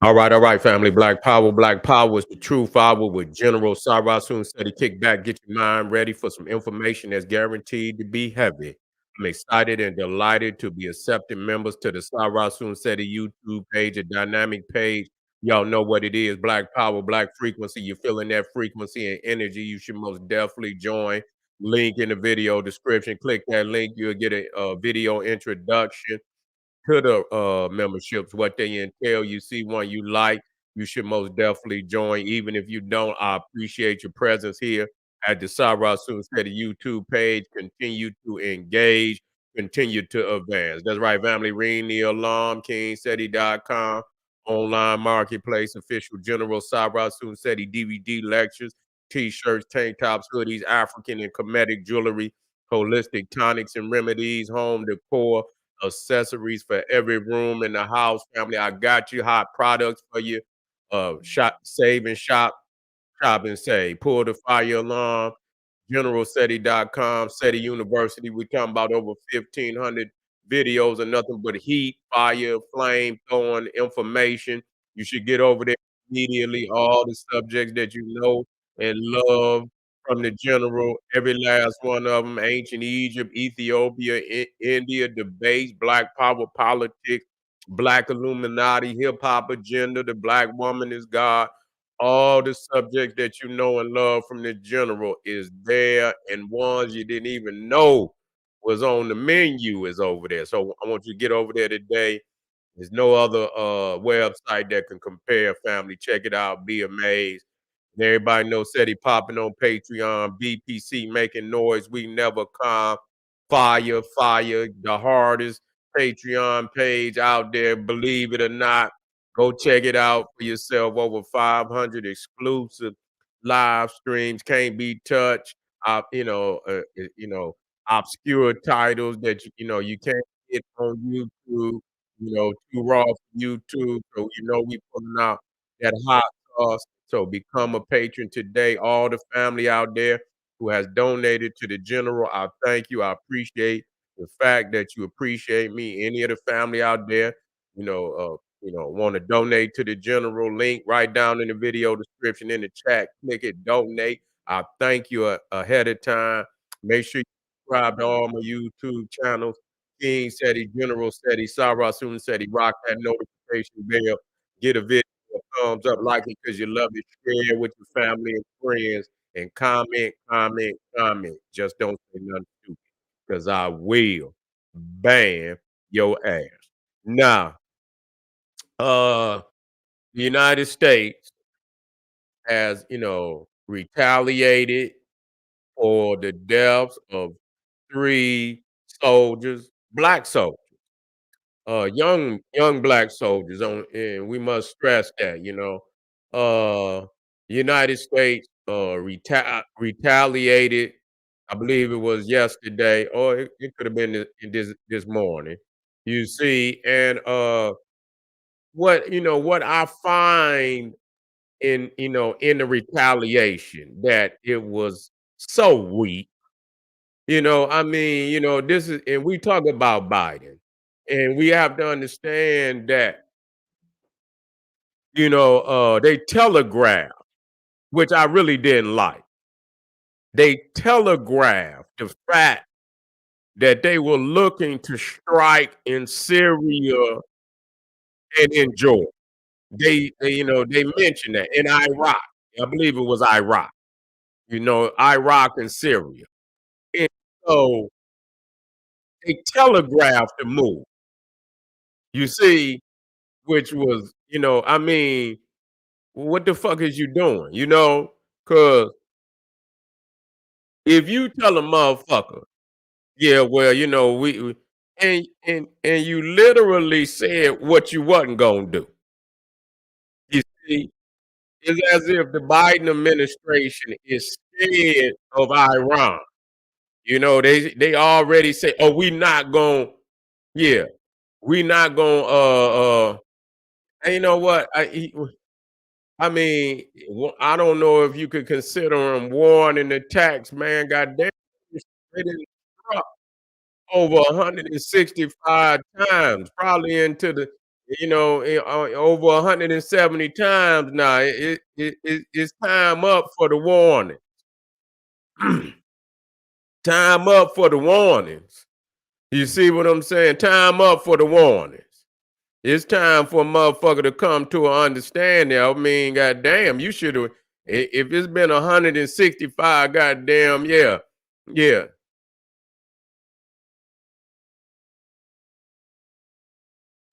All right, family. Black Power is the true power with General Soon said he kick back, get your mind ready for some information that's guaranteed to be heavy. I'm excited and delighted to be accepting members to the Soon said YouTube page, a dynamic page. Y'all know what it is. Black Power, Black Frequency. You're feeling that frequency and energy. You should most definitely join. Link in the video description. Click that link. You'll get a video introduction to the memberships, what they entail. You see one you like, you should most definitely join. Even if you don't, I appreciate your presence here at the Sarah Soon Steady YouTube page. Continue to engage, continue to advance. That's right, family. Ring the alarm, KingSeti.com, online marketplace, official General Sarah Soon Steady DVD lectures, t-shirts, tank tops, hoodies, African and Kemetic jewelry, holistic tonics and remedies, home decor, accessories for every room in the house, family. I got you hot products for you. Shop, save and shop and save. Pull the fire alarm. GeneralSeti.com, SETI University. We talking about over 1,500 videos of nothing but heat, fire, flame throwing information. You should get over there immediately. All the subjects that you know and love from the general, every last one of them. Ancient Egypt, Ethiopia, India, debates, Black power politics, Black Illuminati, hip hop agenda, the Black woman is God. All the subjects that you know and love from the general is there, and ones you didn't even know was on the menu is over there. So I want you to get over there today. There's no other website that can compare, family. Check it out. Be amazed. And everybody knows SETI popping on Patreon, BPC making noise. We never calm. Fire, the hardest Patreon page out there. Believe it or not, go check it out for yourself. Over 500 exclusive live streams, can't be touched. Obscure titles that you can't get on YouTube. Too raw for YouTube. So we pulling out that hot sauce. So become a patron today. All the family out there who has donated to the general, I thank you. I appreciate the fact that you appreciate me. Any of the family out there, want to donate to the general, link right down in the video description in the chat. Click it, donate. I thank you ahead of time. Make sure you subscribe to all my YouTube channels. King Seti, General Seti, Sarah Soon Seti. Rock that notification bell. Get a video, a thumbs up, like it because you love it. Share with your family and friends, and comment. Just don't say nothing stupid, because I will ban your ass. Now, uh, the United States has, retaliated for the deaths of three soldiers, black soldiers. Young black soldiers on, and we must stress that, United States retaliated. I believe it was yesterday, or it could have been this morning. You see, and what I find in the retaliation, that it was so weak. This is, and we talk about Biden, and we have to understand that, they telegraphed, which I really didn't like. They telegraphed the fact that they were looking to strike in Syria and in Jordan. They mentioned that in Iraq. I believe it was Iraq. Iraq and Syria. And so they telegraphed the move. You see, which was, what the fuck is you doing? Because if you tell a motherfucker, yeah, well, and you literally said what you wasn't gonna do. You see, it's as if the Biden administration is scared of Iran. They already say, "Oh, we not gonna, yeah, we not gonna." And you know what? I mean, I don't know if you could consider them warning attacks, man. Goddamn, they didn't struck over 165 times, probably into the over 170 times now. It's time up for the warning. Time up for the warnings. You see what I'm saying? Time up for the warnings. It's time for a motherfucker to come to an understanding. I mean, goddamn, you should have. If it's been 165, goddamn, yeah, yeah.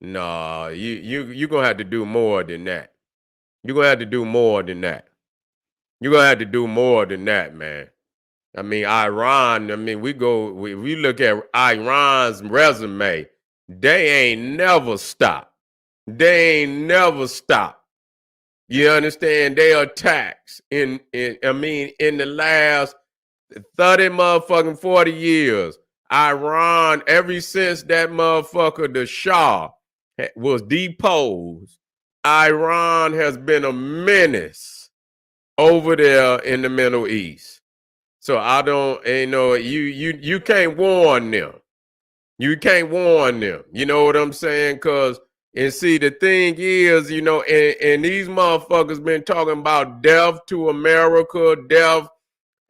Nah, you gonna have to do more than that. You're gonna have to do more than that. You're gonna have to do more than that, man. I mean, Iran. I mean, we look at Iran's resume. They ain't never stopped. They ain't never stopped. You understand? They attacks in the last 30 motherfucking 40 years. Iran, ever since that motherfucker, the Shah, was deposed, Iran has been a menace over there in the Middle East. So I don't, you can't warn them. You can't warn them. You know what I'm saying? Cause and see the thing is, and these motherfuckers been talking about death to America, death,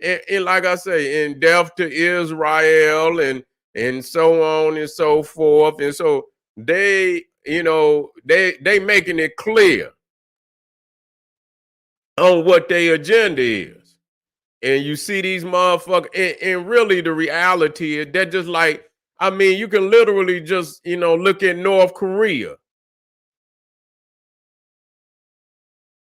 and like I say, in death to Israel, and so on and so forth. And so they making it clear on what their agenda is. And you see these motherfuckers, and really the reality is they're just like, I mean, you can literally just, look at North Korea.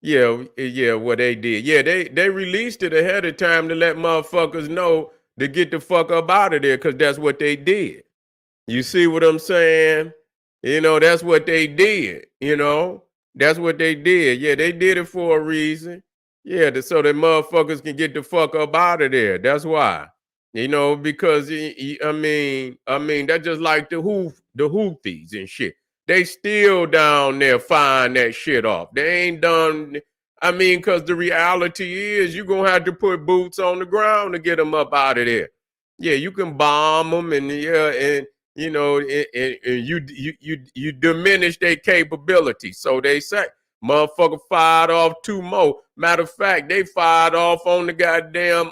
Yeah, what they did. Yeah, they released it ahead of time to let motherfuckers know to get the fuck up out of there, because that's what they did. You see what I'm saying? That's what they did. That's what they did. Yeah, they did it for a reason. Yeah, so that motherfuckers can get the fuck up out of there. That's why. Because I mean, that's just like the Houthis and shit. They still down there firing that shit off. They ain't done. I mean, because the reality is, you're gonna have to put boots on the ground to get them up out of there. Yeah, you can bomb them, and yeah, and and you diminish their capability. So they say, motherfucker fired off two more. Matter of fact, they fired off on the goddamn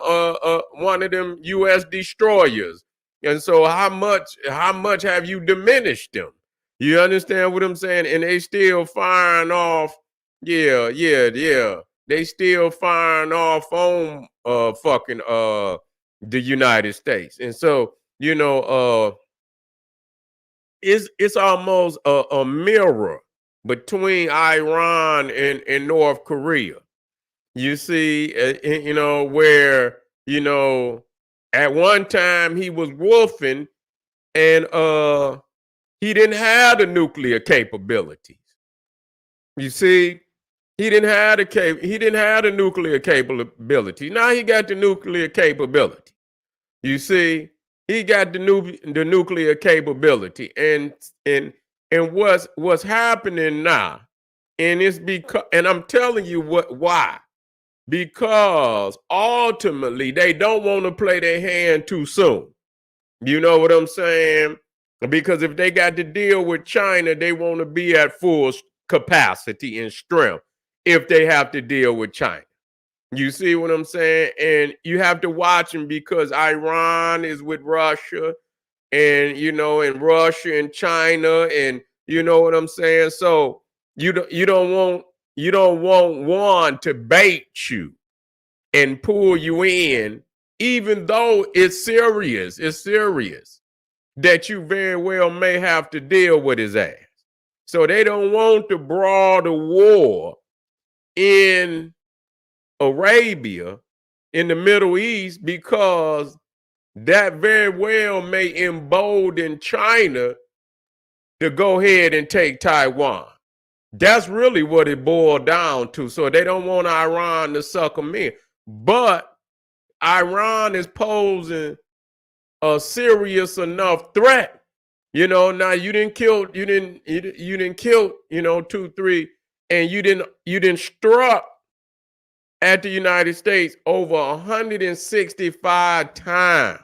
one of them U.S. destroyers. And so how much have you diminished them? You understand what I'm saying? And they still firing off. Yeah, yeah, yeah. They still firing off on fucking the United States. And so, it's almost a mirror between Iran and North Korea. You see, where, at one time he was wolfing, and he didn't have the nuclear capabilities. You see, he didn't have the nuclear capability. Now he got the nuclear capability. You see, he got the nuclear capability, and what's happening now, and it's because, and I'm telling you why. Because ultimately they don't want to play their hand too soon. You know what I'm saying? Because if they got to deal with China, they want to be at full capacity and strength if they have to deal with China. You see what I'm saying? And you have to watch them, because Iran is with Russia, and Russia and China, and you know what I'm saying? So you don't want one to bait you and pull you in, even though it's serious. It's serious that you very well may have to deal with his ass. So they don't want to brawl the war in Arabia, in the Middle East, because that very well may embolden China to go ahead and take Taiwan. That's really what it boiled down to. So they don't want Iran to suck them in. But Iran is posing a serious enough threat. Now you didn't kill, 2, 3, and you didn't struck at the United States over 165 times.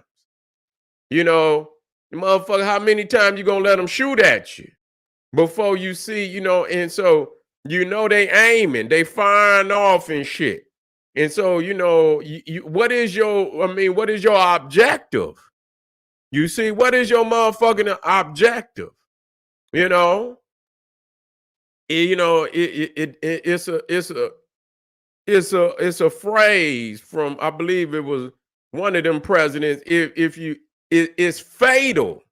Motherfucker, how many times you gonna let them shoot at you? before you see, and so they aiming, they firing off and shit. And so, what is what is your objective? You see, what is your motherfucking objective? You know, it's a phrase from, I believe it was one of them presidents. It's fatal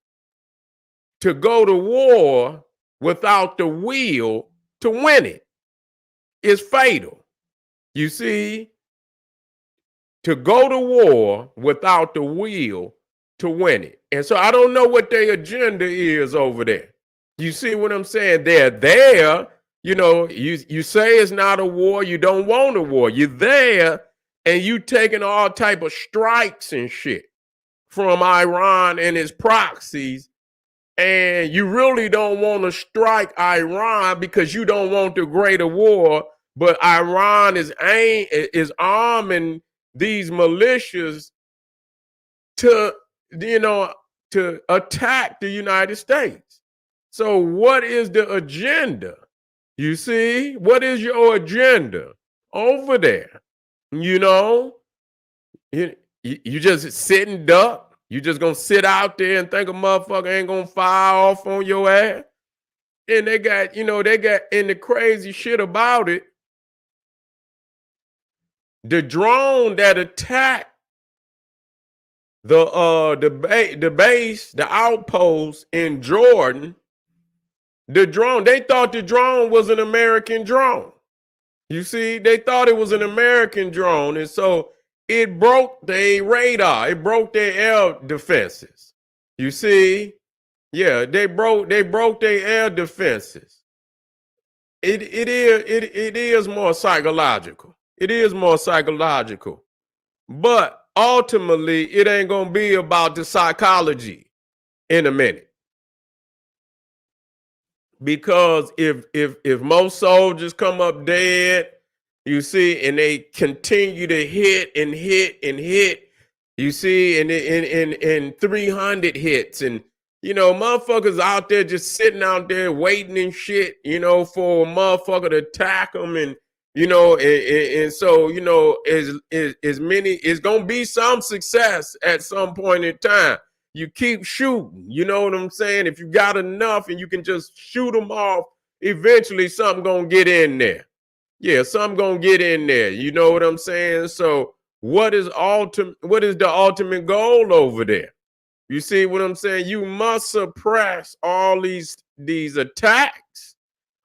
to go to war without the will to win it. It's fatal. You see, to go to war without the will to win it. And so I don't know what their agenda is over there. You see what I'm saying? They're there. You say it's not a war. You don't want a war. You're there and you taking all type of strikes and shit from Iran and its proxies. And you really don't want to strike Iran because you don't want the greater war. But Iran is arming these militias to to attack the United States. So what is the agenda? You see, what is your agenda over there? You you just sitting duck. You just gonna sit out there and think a motherfucker ain't gonna fire off on your ass. And they got and the crazy shit about it, the drone that attacked the base, the outpost in Jordan, they thought the drone was an American drone. You see, they thought it was an American drone, and so it broke their radar. It broke their air defenses. You see, yeah, they broke their air defenses. It is more psychological. It is more psychological, but ultimately, it ain't gonna be about the psychology in a minute. Because if most soldiers come up dead, you see, and they continue to hit and hit and hit, you see, and 300 hits, and motherfuckers out there just sitting out there waiting and shit, for a motherfucker to attack them, and and so as many, it's gonna be some success at some point in time. You keep shooting, you know what I'm saying? If you got enough and you can just shoot them off, eventually something gonna get in there. Yeah, something gonna get in there. You know what I'm saying? So what is the ultimate goal over there? You see what I'm saying? You must suppress all these attacks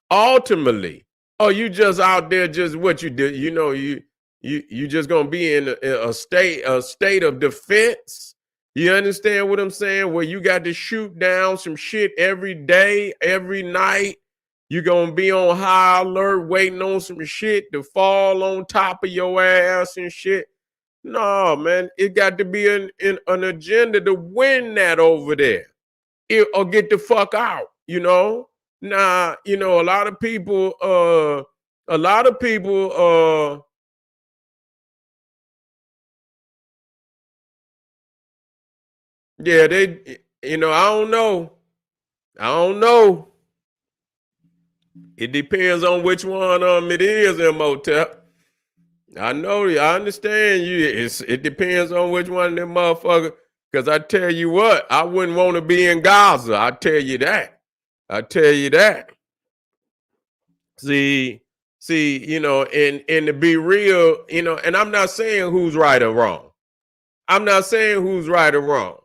ultimately. Oh, you just out there, just what you did, you just gonna be in a state of defense. You understand what I'm saying? Where you got to shoot down some shit every day, every night. You're gonna be on high alert, waiting on some shit to fall on top of your ass and shit. No, man, it got to be an agenda to win that over there, or get the fuck out. Nah, a lot of people, yeah, they, I don't know. I don't know. It depends on which one it is, Imhotep. I know, I understand you. It depends on which one of them motherfuckers. Because I tell you what, I wouldn't want to be in Gaza. I tell you that. I tell you that. See, and to be real, and I'm not saying who's right or wrong. I'm not saying who's right or wrong.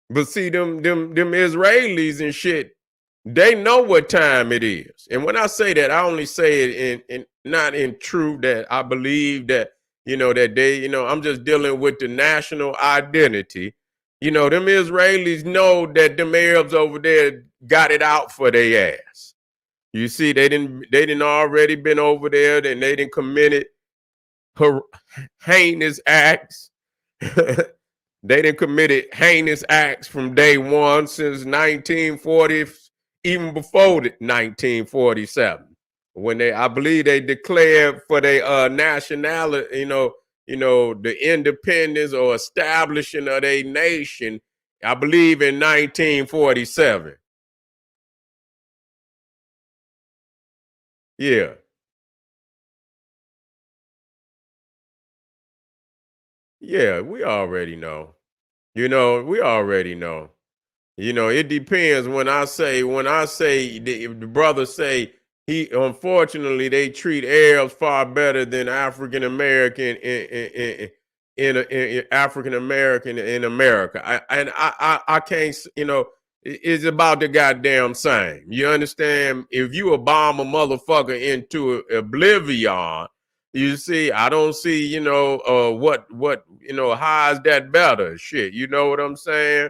But see, them Israelis and shit, they know what time it is. And when I say that, I only say it in not in truth that I believe that, that they, I'm just dealing with the national identity. Them Israelis know that them Arabs over there got it out for their ass. You see, they didn't already been over there, and they didn't committed heinous acts. They didn't committed heinous acts from day one since 1940, even before 1947, when I believe they declared for their nationality, the independence or establishing of their nation. I believe in 1947. Yeah. Yeah, we already know. We already know. It depends. When I say if the brother say he unfortunately they treat Arabs far better than African American in African American in America. I can't it's about the goddamn same. You understand? If you a bomb a motherfucker into oblivion, you see, I don't see, how is that better? Shit, you know what I'm saying?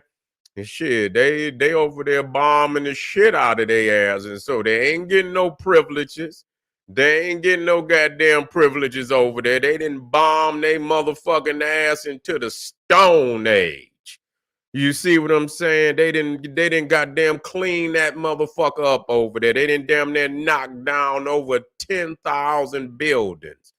And shit, they over there bombing the shit out of their ass, and so they ain't getting no privileges. They ain't getting no goddamn privileges over there. They didn't bomb they motherfucking ass into the Stone Age. You see what I'm saying? They didn't goddamn clean that motherfucker up over there. They didn't damn near knock down over 10,000 buildings.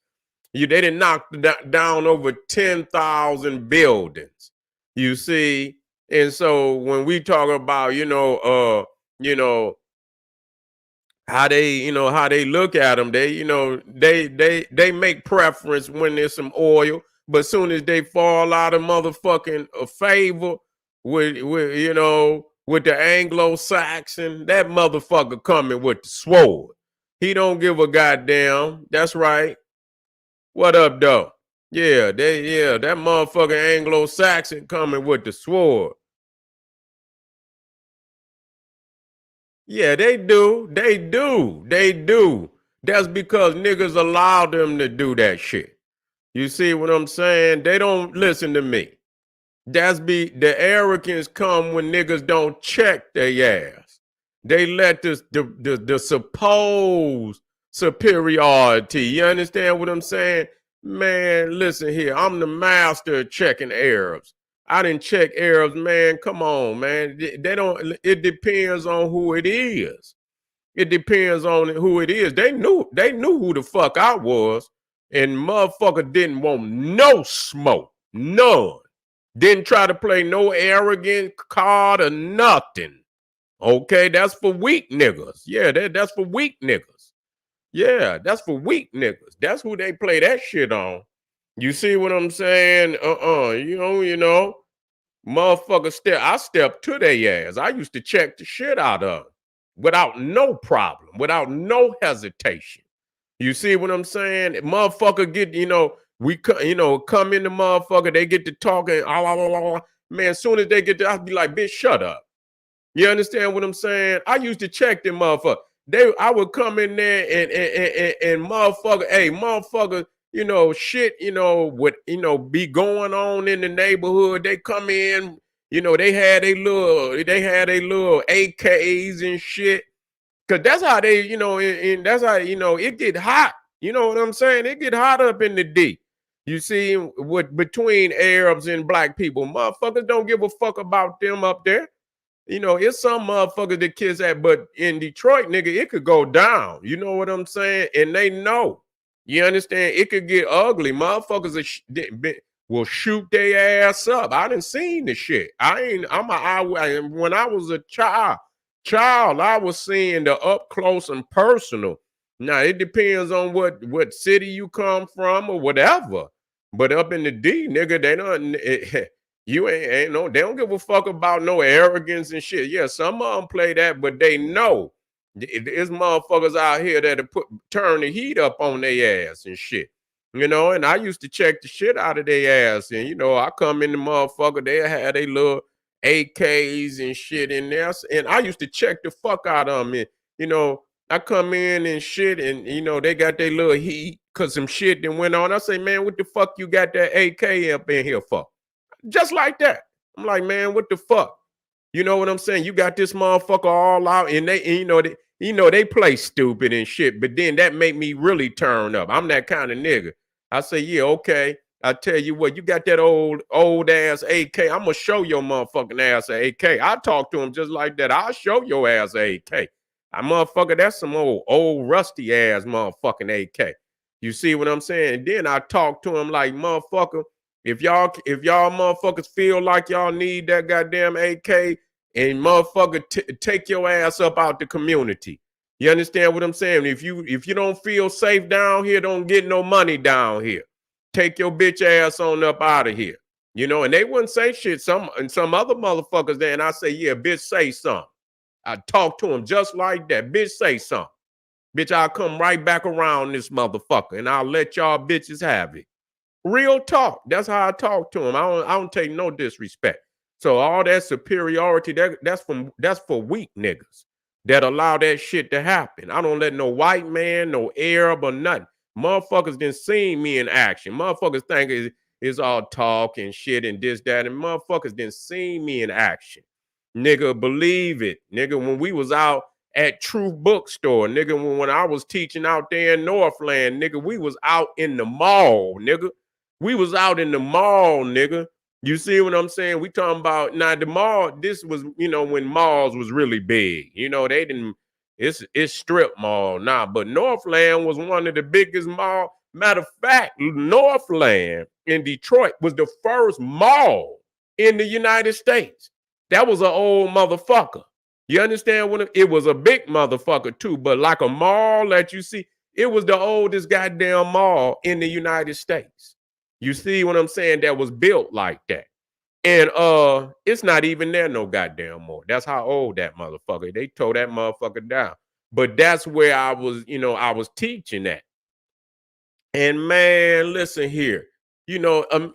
They didn't knock down over 10,000 buildings. You see, and so when we talk about you know how they look at them, they make preference when there's some oil, but soon as they fall out of motherfucking favor with the Anglo-Saxon, that motherfucker coming with the sword. He don't give a goddamn. That's right. What up, though? Yeah, that motherfucking Anglo-Saxon coming with the sword. Yeah, they do. They do. They do. That's because niggas allow them to do that shit. You see what I'm saying? They don't listen to me. The arrogance come when niggas don't check their ass. They let the supposed superiority. You understand what I'm saying? Man, listen here. I'm the master of checking Arabs. I didn't check Arabs, man. Come on, man. They don't. It depends on who it is. It depends on who it is. They knew who the fuck I was, and motherfucker didn't want no smoke, none. Didn't try to play no arrogant card or nothing. Okay, that's for weak niggas. Yeah, that's for weak niggas. Yeah, that's for weak niggas. That's who they play that shit on. You see what I'm saying? You know, motherfucker I stepped to their ass. I used to check the shit out of them without no problem, without no hesitation. You see what I'm saying? Motherfucker get, come in the motherfucker, they get to talking, man, as soon as they get to, I'll be like, bitch, shut up. You understand what I'm saying? I used to check them motherfucker. I would come in there and motherfucker, hey, motherfucker, shit, would, be going on in the neighborhood. They come in, they had a little AKs and shit. Cause that's how they, and that's how, it get hot. You know what I'm saying? It get hot up in the D. You see, between Arabs and black people, motherfuckers don't give a fuck about them up there. It's some motherfuckers that kiss at, but in Detroit, nigga, it could go down. You know what I'm saying? And they know. You understand? It could get ugly. Motherfuckers will shoot their ass up. I done seen the shit. When I was a child, I was seeing the up close and personal. Now it depends on what city you come from or whatever. But up in the D, nigga, they don't. You ain't no, they don't give a fuck about no arrogance and shit. Yeah, some of them play that, but they know there's motherfuckers out here that turn the heat up on their ass and shit. And I used to check the shit out of their ass. And I come in the motherfucker, they had a little AKs and shit in there. And I used to check the fuck out of them. And, I come in and shit, and they got their little heat because some shit that went on. I say, man, what the fuck you got that AK up in here for? Just like that. I'm like, man, what the fuck? You know what I'm saying? You got this motherfucker all out, and they play stupid and shit. But then that make me really turn up. I'm that kind of nigga. I say, yeah, okay. I tell you what, you got that old ass AK. I'm gonna show your motherfucking ass an AK. I talk to him just like that. I'll show your ass an AK. I motherfucker, that's some old rusty ass motherfucking AK. You see what I'm saying? And then I talk to him like, motherfucker. If y'all motherfuckers feel like y'all need that goddamn AK, and motherfucker take your ass up out the community. You understand what I'm saying? If you don't feel safe down here, don't get no money down here. Take your bitch ass on up out of here. You know, and they wouldn't say shit. Some other motherfuckers there, and I say, yeah, bitch, say something. I talk to them just like that. Bitch, say something. Bitch, I'll come right back around this motherfucker and I'll let y'all bitches have it. Real talk. That's how I talk to them. I don't take no disrespect. So all that superiority, that's for weak niggas that allow that shit to happen. I don't let no white man, no Arab or nothing. Motherfuckers didn't see me in action. Motherfuckers think it's all talk and shit and this, that, and motherfuckers didn't see me in action. Nigga, believe it. Nigga, when we was out at True Bookstore, nigga, when I was teaching out there in Northland, nigga, we was out in the mall, nigga. We was out in the mall, nigga. You see what I'm saying? We talking about now the mall. This was, when malls was really big. They didn't. It's strip mall now, but Northland was one of the biggest mall. Matter of fact, Northland in Detroit was the first mall in the United States. That was an old motherfucker. You understand what it was? A big motherfucker too, but like a mall that you see, it was the oldest goddamn mall in the United States. You see what I'm saying? That was built like that. And it's not even there no goddamn more. That's how old that motherfucker. They tore that motherfucker down. But that's where I was teaching at. And man, listen here. Now when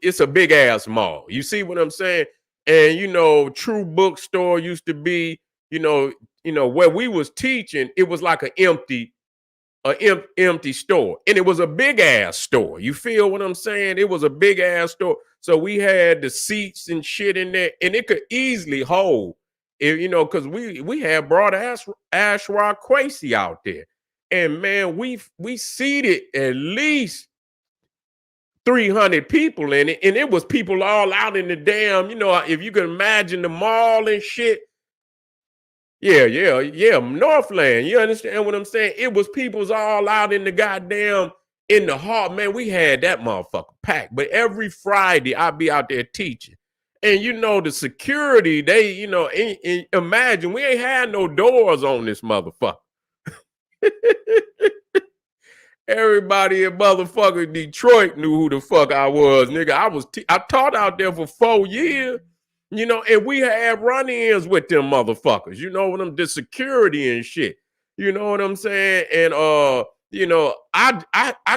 it's a big ass mall. You see what I'm saying? And True Bookstore used to be, where we was teaching, it was like an empty store, and it was a big ass store. You feel what I'm saying? It was a big ass store, so we had the seats and shit in there, and it could easily hold, because we had brought Ashrock Quasi out there, and man, we seated at least 300 people in it, and it was people all out in the damn, if you can imagine the mall and shit. Yeah. Northland. You understand what I'm saying? It was people's all out in the goddamn in the heart. Man, we had that motherfucker packed. But every Friday I'd be out there teaching. And the security, they, imagine we ain't had no doors on this motherfucker. Everybody in motherfucking Detroit knew who the fuck I was, nigga. I taught out there for 4 years. And we had run-ins with them motherfuckers, the security and shit. You know what I'm saying? And I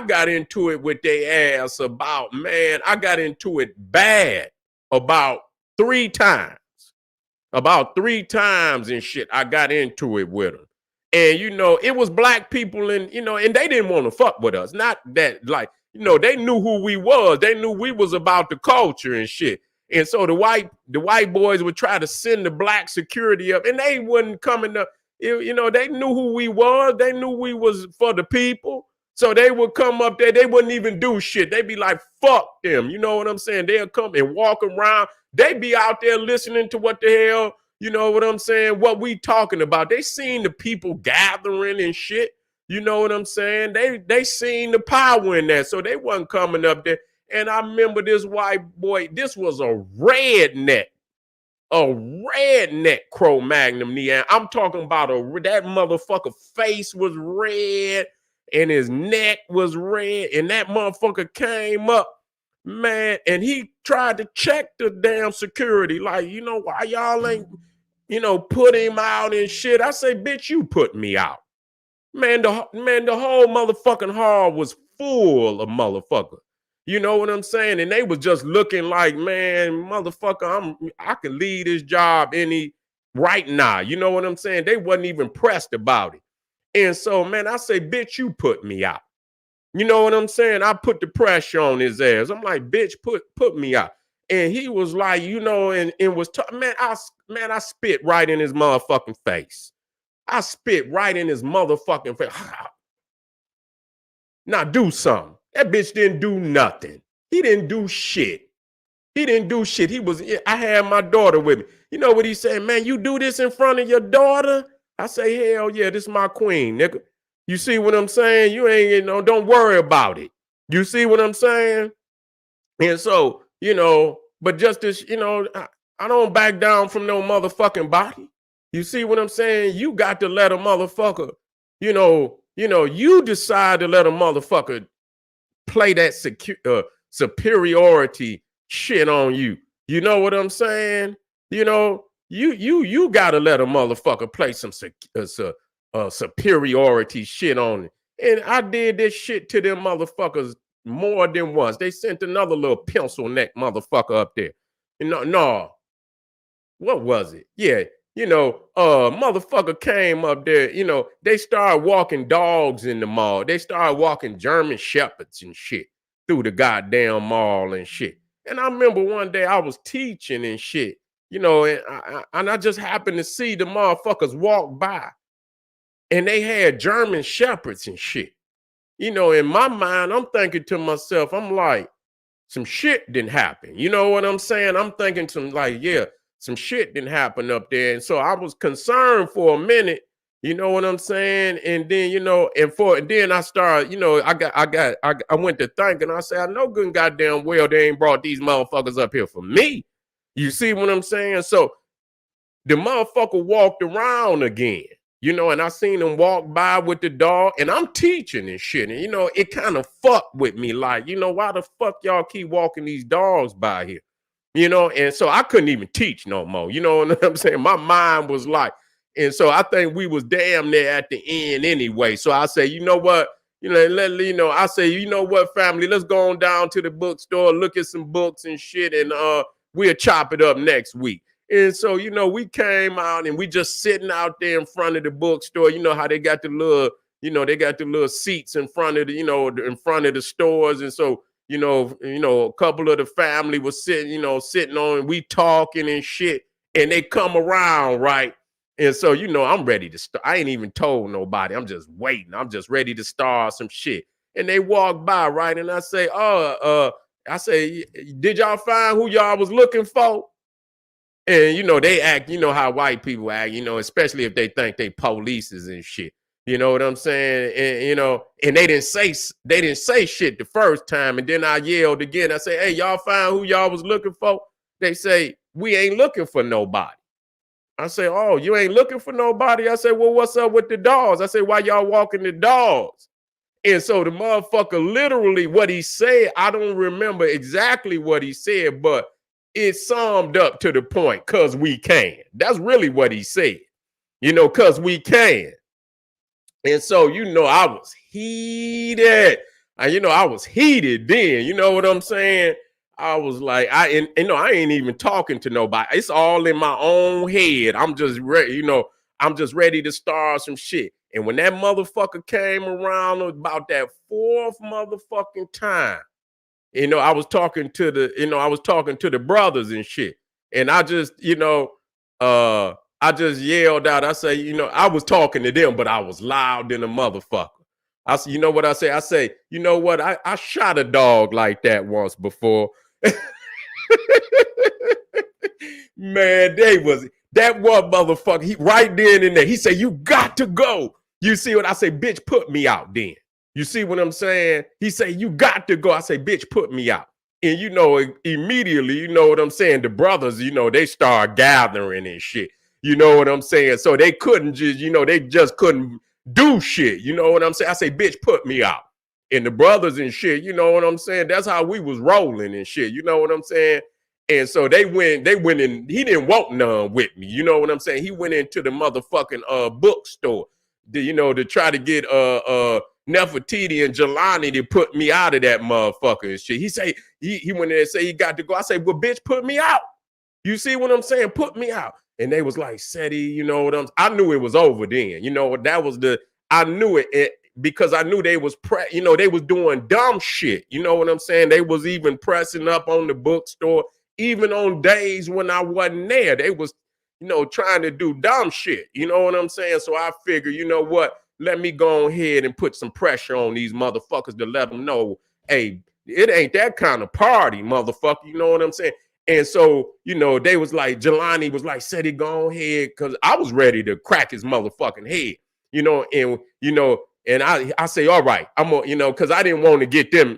got into it with their ass I got into it bad about 3 times. About 3 times and shit, I got into it with them. And it was black people and and they didn't want to fuck with us. Not that they knew who we was. They knew we was about the culture and shit. And so the white boys would try to send the black security up, and they wouldn't coming up. They knew who we was. They knew we was for the people. So they would come up there. They wouldn't even do shit. They'd be like, fuck them. You know what I'm saying? They'll come and walk around. They'd be out there listening to what the hell, you know what I'm saying? What we talking about. They seen the people gathering and shit. You know what I'm saying? They seen the power in that. So they wasn't coming up there. And I remember this white boy, this was a redneck Cro-Magnon Nean. I'm talking about that motherfucker face was red and his neck was red, and that motherfucker came up, man, and he tried to check the damn security, like, why y'all ain't, put him out and shit. I say, bitch, you put me out. Man, the whole motherfucking hall was full of motherfuckers. You know what I'm saying? And they was just looking like, man, motherfucker, I can leave this job right now. You know what I'm saying? They wasn't even pressed about it. And so, man, I say, bitch, you put me out. You know what I'm saying? I put the pressure on his ass. I'm like, bitch, put me out. And he was like, and was man, I spit right in his motherfucking face. I spit right in his motherfucking face. Now do something. That bitch didn't do nothing. He didn't do shit. I had my daughter with me. You know what he said? Man, you do this in front of your daughter? I say, hell yeah, this is my queen, nigga. You see what I'm saying? You ain't, don't worry about it. You see what I'm saying? And so, but just this, I don't back down from no motherfucking body. You see what I'm saying? You got to let a motherfucker, you decide to let a motherfucker play that superiority shit on you. You know what I'm saying? You gotta let a motherfucker play some superiority shit on it. And I did this shit to them motherfuckers more than once. They sent another little pencil neck motherfucker up there. No, what was it? Yeah, motherfucker came up there, they started walking dogs in the mall. They started walking German shepherds and shit through the goddamn mall and shit. And I remember one day I was teaching and shit, and I just happened to see the motherfuckers walk by and they had German shepherds and shit. In my mind, I'm thinking to myself, I'm like, some shit didn't happen. You know what I'm saying? I'm thinking some shit didn't happen up there. And so I was concerned for a minute, you know what I'm saying? And then, and then I started, I went to thinking, I said, I know good and goddamn well they ain't brought these motherfuckers up here for me. You see what I'm saying? So the motherfucker walked around again. And I seen him walk by with the dog, and I'm teaching and shit. And, it kind of fucked with me. Like, why the fuck y'all keep walking these dogs by here? And so I couldn't even teach no more. You know what I'm saying? My mind was like, and so I think we was damn near at the end anyway. So I say, you know what? I say, you know what, family, let's go on down to the bookstore, look at some books and shit, and we'll chop it up next week. And so, we came out and we just sitting out there in front of the bookstore. You know how they got the little seats in front of in front of the stores. And so, a couple of the family was sitting on, and we talking and shit, and they come around, right? And so, I'm ready to start. I ain't even told nobody. I'm just waiting. I'm just ready to start some shit. And they walk by, right? And I say, did y'all find who y'all was looking for? And, they act, how white people act, especially if they think they polices and shit. You know what I'm saying? And, and they didn't say shit the first time. And then I yelled again. I say, hey, y'all find who y'all was looking for? They say, we ain't looking for nobody. I say, oh, you ain't looking for nobody? I say, well, what's up with the dogs? I say, why y'all walking the dogs? And so the motherfucker, literally what he said, I don't remember exactly what he said, but it summed up to the point, cause we can. That's really what he said, cause we can. And so, I was heated. I was heated then. You know what I'm saying? I was like, I ain't even talking to nobody. It's all in my own head. I'm just ready, I'm just ready to start some shit. And when that motherfucker came around about that fourth motherfucking time, I was talking to the brothers and shit. And I just, I just yelled out. I say, I was talking to them, but I was loud than a motherfucker. I said, you know what I say? I say, you know what? I shot a dog like that once before. Man, that one motherfucker, he right then and there, he said, you got to go. You see what I say? Bitch, put me out then. You see what I'm saying? He say, you got to go. I say, bitch, put me out. And immediately, you know what I'm saying? The brothers, they start gathering and shit. You know what I'm saying? So they couldn't just, they just couldn't do shit. You know what I'm saying? I say, bitch, put me out. And the brothers and shit, you know what I'm saying? That's how we was rolling and shit. You know what I'm saying? And so they went in, he didn't want none with me. You know what I'm saying? He went into the motherfucking bookstore, to try to get Nefertiti and Jelani to put me out of that motherfucker and shit. He say he went there and say he got to go. I say, well, bitch, put me out. You see what I'm saying? Put me out. And they was like, Seti, I knew it was over then. I knew it because I knew they was they was doing dumb shit. You know what I'm saying? They was even pressing up on the bookstore, even on days when I wasn't there. They was, trying to do dumb shit. You know what I'm saying? So I figure, you know what? Let me go ahead and put some pressure on these motherfuckers to let them know, hey, it ain't that kind of party, motherfucker. You know what I'm saying? And so, they was like, Jelani was like, Seti, go ahead, because I was ready to crack his motherfucking head, and I say, all right, I'm gonna, because I didn't want to get them,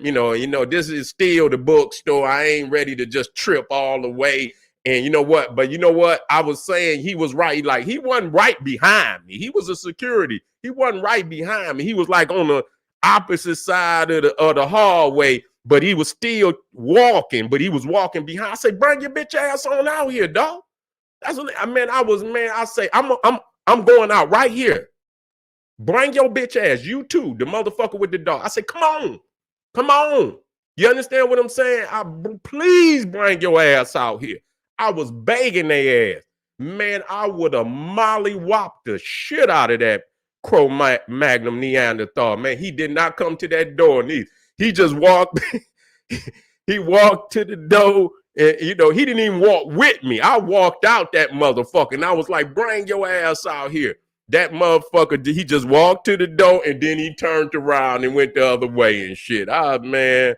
this is still the bookstore. I ain't ready to just trip all the way And you know what? But you know what? I was saying he was right. Like he wasn't right behind me. He was a security. He wasn't right behind me. He was like on the opposite side of the hallway, but he was still walking. But he was walking behind. I say, bring your bitch ass on out here, dog. That's what I mean. I say, I'm going out right here. Bring your bitch ass, you too, the motherfucker with the dog. I say, come on. Come on. You understand what I'm saying? Please bring your ass out here. I was begging their ass. Man, I would have molly-whopped the shit out of that Cro-Magnum Neanderthal. Man, he did not come to that door. He just walked. He walked to the door. And, he didn't even walk with me. I walked out that motherfucker. And I was like, bring your ass out here. That motherfucker, he just walked to the door and then he turned around and went the other way and shit. Man,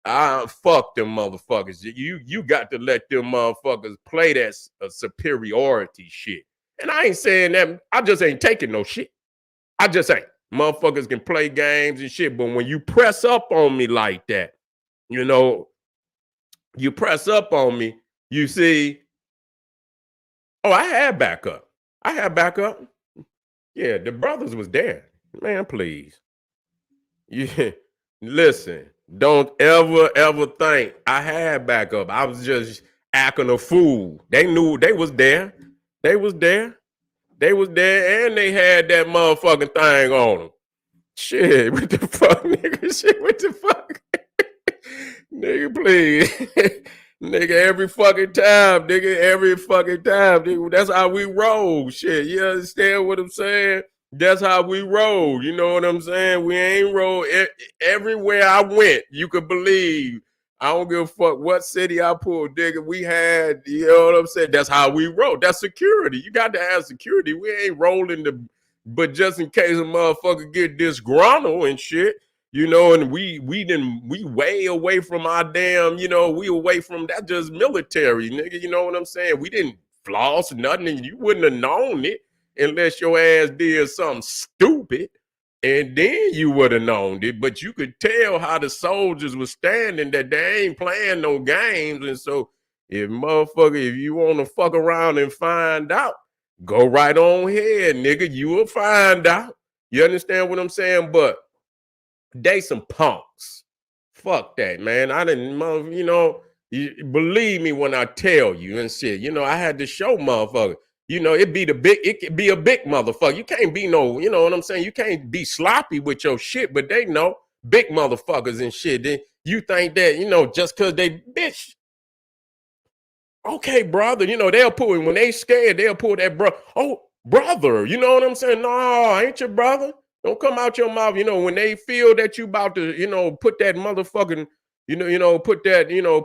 fuck them motherfuckers. You got to let them motherfuckers play that superiority shit. And I ain't saying that. I just ain't taking no shit. I just ain't. Motherfuckers can play games and shit, but when you press up on me like that, you press up on me, you see, I had backup. Yeah, the brothers was there. Man, please. Yeah, listen, don't ever think I had backup. I was just acting a fool. They knew they was there. They was there, and they had that motherfucking thing on them. Shit, what the fuck, nigga? Shit, what the fuck? Nigga, please. Nigga, every fucking time, nigga. That's how we roll. Shit, you understand what I'm saying? That's how we roll. You know what I'm saying? We ain't roll. Everywhere I went, you could believe. I don't give a fuck what city I pulled, nigga. We had, you know what I'm saying? That's how we roll. That's security. You got to have security. We ain't rolling but just in case a motherfucker get disgruntled and shit. And we way away from our damn, we away from that, just military, nigga. You know what I'm saying? We didn't floss nothing, and you wouldn't have known it unless your ass did something stupid, and then you would have known it. But you could tell how the soldiers were standing, that they ain't playing no games. And so if you want to fuck around and find out, go right on ahead, nigga. You will find out. You understand what I'm saying? But they some punks. Fuck that, man. I didn't, believe me when I tell you and shit. I had to show motherfucker. It could be a big motherfucker. You can't be no, you know what I'm saying? You can't be sloppy with your shit, but they know big motherfuckers and shit. Then you think that, just because they bitch. Okay, brother, they'll pull, when they scared, they'll pull that brother, you know what I'm saying? No, ain't your brother. Don't come out your mouth, when they feel that you about to, put that motherfucking,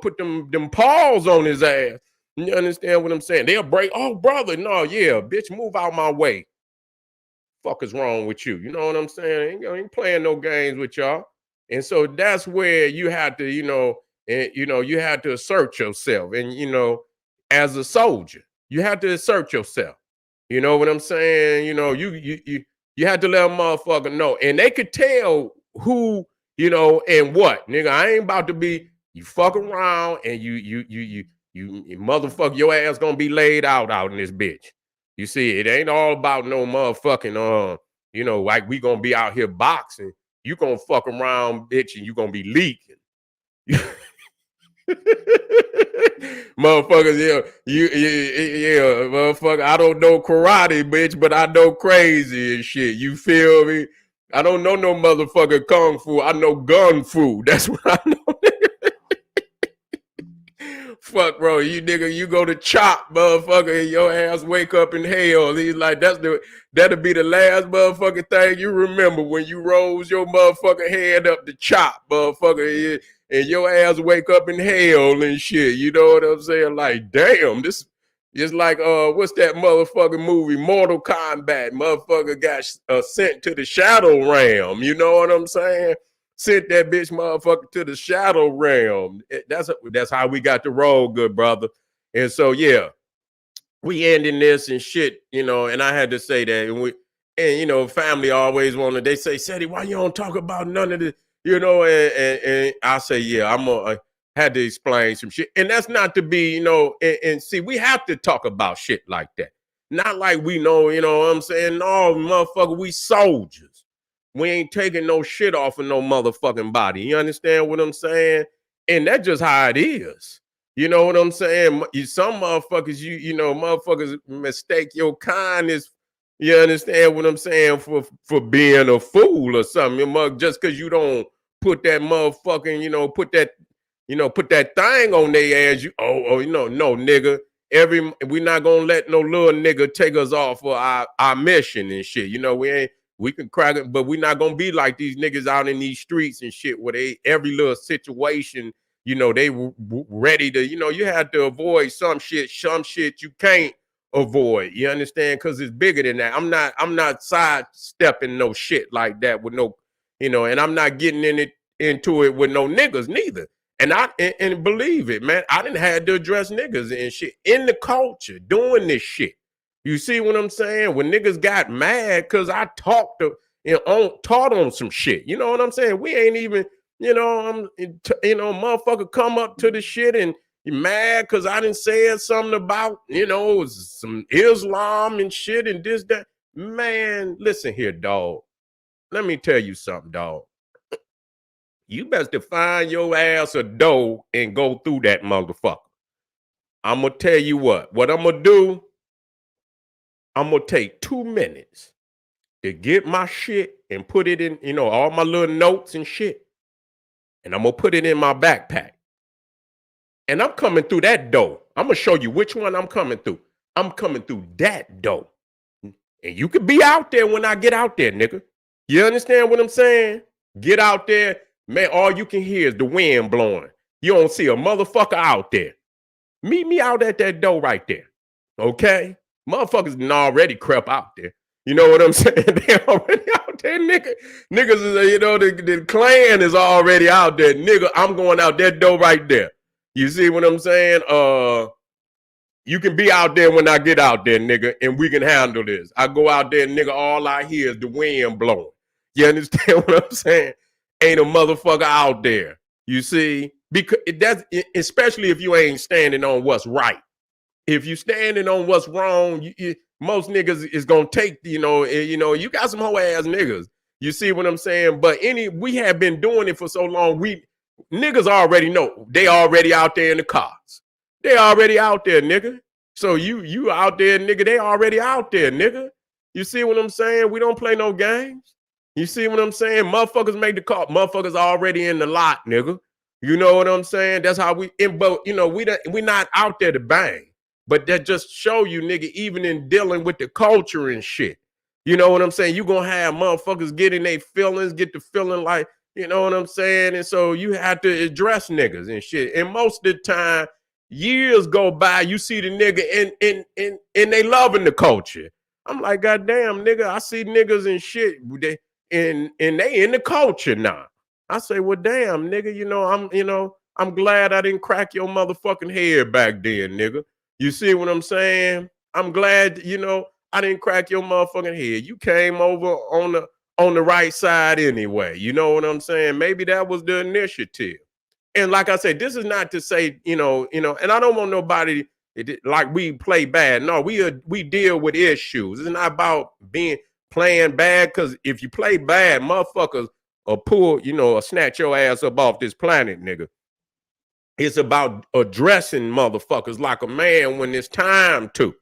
put them paws on his ass. You understand what I'm saying? They'll break, brother, no, yeah, bitch, move out my way. Fuck is wrong with you? You know what I'm saying? Ain't playing no games with y'all. And so that's where you have to, you have to assert yourself. And, as a soldier, you have to assert yourself. You know what I'm saying? You had to let a motherfucker know. And they could tell who, and what. Nigga, I ain't about to be, you fuck around and you motherfucker, your ass gonna be laid out in this bitch. You see, it ain't all about no motherfucking, like we gonna be out here boxing. You gonna fuck around, bitch, and you gonna be leaking. Motherfuckers, yeah, motherfucker. I don't know karate, bitch, but I know crazy and shit. You feel me? I don't know no motherfucker kung fu. I know gun fu. That's what I know. Fuck, bro, you go to chop, motherfucker, and your ass wake up in hell. He's like, that'll be the last motherfucking thing you remember when you rose your motherfucking head up to chop, motherfucker. And your ass wake up in hell and shit. You know what I'm saying? Like, damn, this is like, what's that motherfucking movie? Mortal Kombat. Motherfucker got sent to the shadow realm. You know what I'm saying? Sent that bitch motherfucker to the shadow realm. That's how we got to roll, good brother. And so, yeah, we ending this and shit, and I had to say that. And family always wanted, they say, Seti, why you don't talk about none of this? And I say, yeah, Had to explain some shit. And that's not to be, and see, we have to talk about shit like that. Not like we know, you know what I'm saying? No, motherfucker, we soldiers. We ain't taking no shit off of no motherfucking body. You understand what I'm saying? And that's just how it is. You know what I'm saying? Some motherfuckers, motherfuckers mistake your kindness. You understand what I'm saying? For being a fool or something. Just because you don't put that motherfucking, put that thing on their ass. No, nigga. We not gonna let no little nigga take us off for our mission and shit. We can crack it, but we not gonna be like these niggas out in these streets and shit where they every little situation, they ready to, you have to avoid some shit you can't avoid. You understand? Because it's bigger than that. I'm not sidestepping no shit like that with no, and I'm not getting into it with no niggas neither. And believe it, man, I didn't have to address niggas and shit in the culture doing this shit. You see what I'm saying? When niggas got mad because I taught on some shit. You know what I'm saying? We ain't even, motherfucker come up to the shit and you mad because I didn't say something about, some Islam and shit and this, that. Man, listen here, dog. Let me tell you something, dog. You best to find your ass a door and go through that motherfucker. I'm going to tell you what I'm going to do. I'm going to take 2 minutes to get my shit and put it in, all my little notes and shit. And I'm going to put it in my backpack. And I'm coming through that door. I'm going to show you which one I'm coming through. I'm coming through that door. And you could be out there when I get out there, nigga. You understand what I'm saying? Get out there. Man, all you can hear is the wind blowing. You don't see a motherfucker out there. Meet me out at that door right there. Okay? Motherfuckers done already crept out there. You know what I'm saying? They already out there, nigga. Niggas, the clan is already out there. Nigga, I'm going out that door right there. You see what I'm saying? You can be out there when I get out there, nigga, and we can handle this. I go out there, nigga, all I hear is the wind blowing. You understand what I'm saying? Ain't a motherfucker out there. You see? Because that's especially if you ain't standing on what's right. If you standing on what's wrong, most niggas is gonna take, you got some hoe ass niggas. You see what I'm saying? But we have been doing it for so long. Niggas already know. They already out there in the cars. They already out there, nigga. So you out there, nigga. They already out there, nigga. You see what I'm saying? We don't play no games. You see what I'm saying? Motherfuckers make the call. Motherfuckers already in the lot, nigga. You know what I'm saying? That's how we not out there to bang. But that just show you, nigga, even in dealing with the culture and shit. You know what I'm saying? You gonna have motherfuckers getting their feelings, get the feeling like, you know what I'm saying? And so you have to address niggas and shit. And most of the time, years go by, you see the nigga and they loving the culture. I'm like, goddamn, nigga, I see niggas and shit. They in the culture now. I say, well, damn, nigga, I'm glad I didn't crack your motherfucking head back then, nigga. You see what I'm saying? I'm glad, I didn't crack your motherfucking head. You came over on the right side anyway. You know what I'm saying? Maybe that was the initiative. And like I said, this is not to say, and I don't want nobody like we play bad. No, we deal with issues. It's not about playing bad, because if you play bad, motherfuckers will pull, or snatch your ass up off this planet, nigga. It's about addressing motherfuckers like a man when it's time to.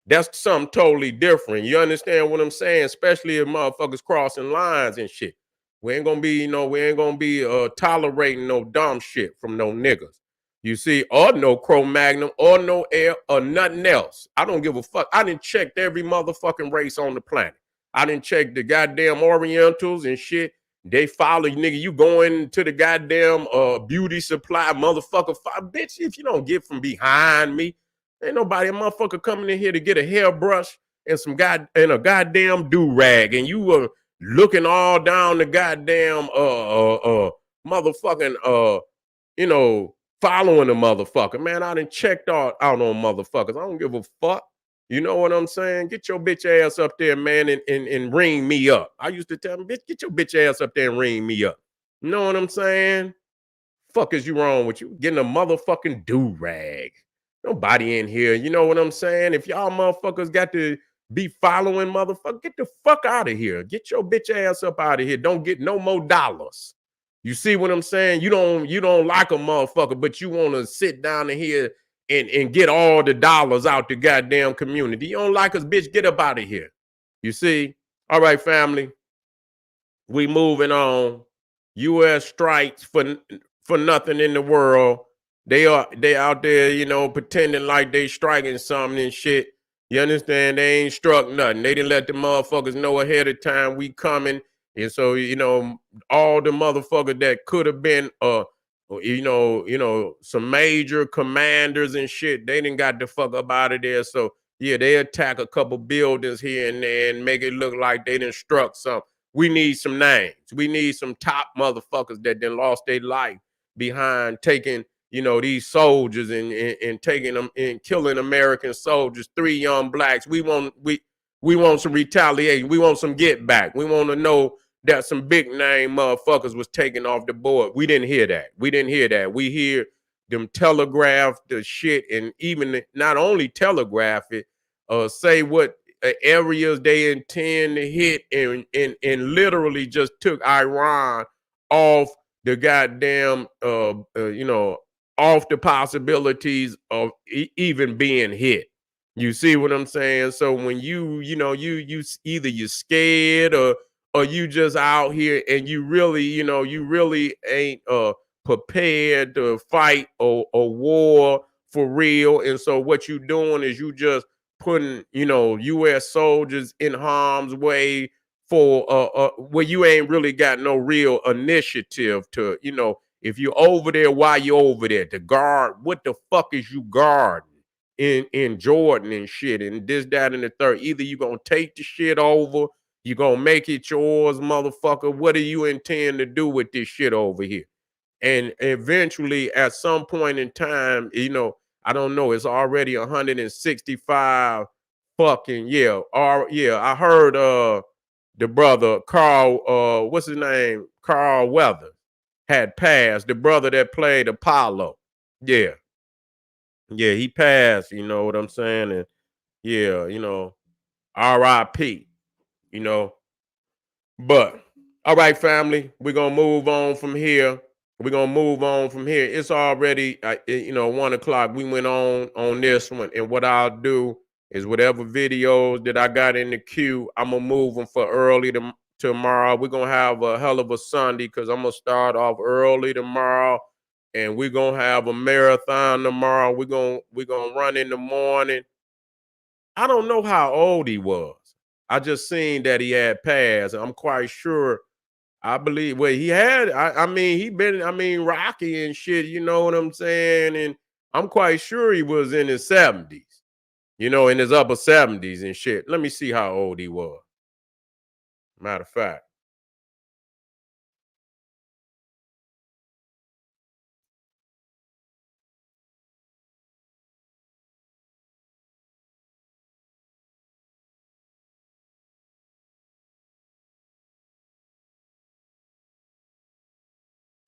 That's something totally different. You understand what I'm saying? Especially if motherfuckers crossing lines and shit. We ain't gonna be tolerating no dumb shit from no niggas. You see, or no Cro-Magnon, or no air, or nothing else. I don't give a fuck. I done checked every motherfucking race on the planet. I done checked the goddamn Orientals and shit. They follow you, nigga. You going to the goddamn beauty supply, motherfucker. Bitch, if you don't get from behind me, ain't nobody a motherfucker coming in here to get a hairbrush and a goddamn do-rag, and you were looking all down the goddamn motherfucking following the motherfucker. Man, I done checked out on motherfuckers. I don't give a fuck. You know what I'm saying? Get your bitch ass up there, man, and ring me up. I used to tell them, bitch, get your bitch ass up there and ring me up. You know what I'm saying? Fuck is you wrong with you? Getting a motherfucking do-rag. Nobody in here, you know what I'm saying? If y'all motherfuckers got to be following motherfucker, get the fuck out of here. Get your bitch ass up out of here. Don't get no more dollars. You see what I'm saying? You don't like a motherfucker, but you want to sit down in here and get all the dollars out the goddamn community. You don't like us, bitch, get up out of here. You see? All right, family. We moving on. U.S. strikes for nothing in the world. They out there, you know, pretending like they striking something and shit. You understand? They ain't struck nothing. They didn't let the motherfuckers know ahead of time we coming. And so, you know, all the motherfuckers that could have been some major commanders and shit, they didn't got the fuck up out of there. So yeah, they attack a couple buildings here and there and make it look like they done struck something. We need some names. We need some top motherfuckers that then lost their life behind taking, you know, these soldiers and taking them and killing American soldiers, 3 young blacks. We want some retaliation. We want some get back. We want to know that some big name motherfuckers was taken off the board. We didn't hear that. We didn't hear that. We hear them telegraph the shit and even not only telegraph it, say what areas they intend to hit and literally just took Iran off the goddamn off the possibilities of even being hit. You see what I'm saying? So when you either you're scared or you just out here and you really ain't prepared to fight a war for real. And so what you doing is you just putting, U.S. soldiers in harm's way for where you ain't really got no real initiative to, if you're over there, why you over there? To guard, what the fuck is you guarding in Jordan and shit and this, that, and the third? Either you gonna take the shit over, you gonna make it yours, motherfucker. What do you intend to do with this shit over here? And eventually, at some point in time, I don't know, it's already 165 fucking, yeah. Or yeah, I heard the brother Carl, what's his name? Carl Weathers had passed, the brother that played Apollo. Yeah. Yeah, he passed, you know what I'm saying? And yeah, RIP, you know. But all right, family, we're gonna move on from here. We're gonna move on from here. It's already 1 o'clock. We went on this one, and what I'll do is whatever videos that I got in the queue, I'm gonna move them for early tomorrow. We're gonna have a hell of a Sunday because I'm gonna start off early tomorrow, and we're gonna have a marathon tomorrow. We're gonna run in the morning. I don't know how old he was. I just seen that he had passed. I'm quite sure. I believe he had. I mean, he been. I mean, Rocky and shit. You know what I'm saying? And I'm quite sure he was in his 70s. In his upper 70s and shit. Let me see how old he was. Matter of fact,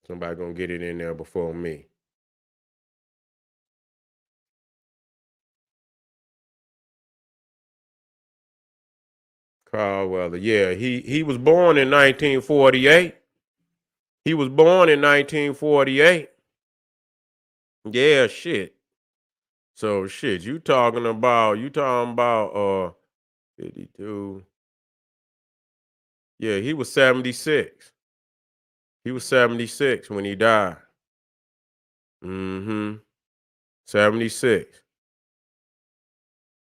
somebody gonna get it in there before me. Carl Weather. Yeah, he was born in 1948. He was born in 1948. Yeah, shit. So shit, you talking about 52. Yeah, he was 76. He was 76 when he died. Mm-hmm. 76.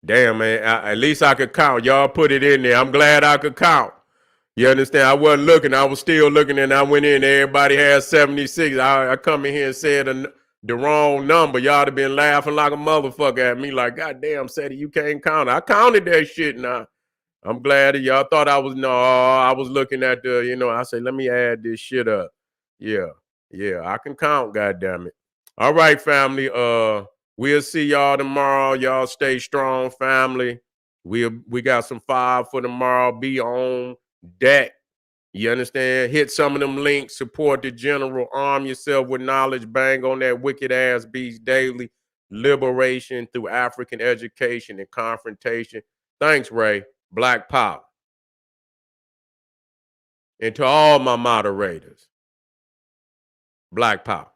Damn, man. At least I could count. Y'all put it in there. I'm glad I could count. You understand? I wasn't looking. I was still looking, and I went in. Everybody had 76. I come in here and said the wrong number. Y'all have been laughing like a motherfucker at me, like, God damn, Sadie, you can't count. I counted that shit now. I'm glad that y'all thought I was no. I was looking at I said, let me add this shit up. Yeah, yeah, I can count. God damn it. All right, family. We'll see y'all tomorrow. Y'all stay strong, family. We got some fire for tomorrow. Be on deck. You understand? Hit some of them links, support the general, arm yourself with knowledge, bang on that wicked ass beast daily. Liberation through African education and confrontation. Thanks, Ray. Black Power. And to all my moderators, Black Power.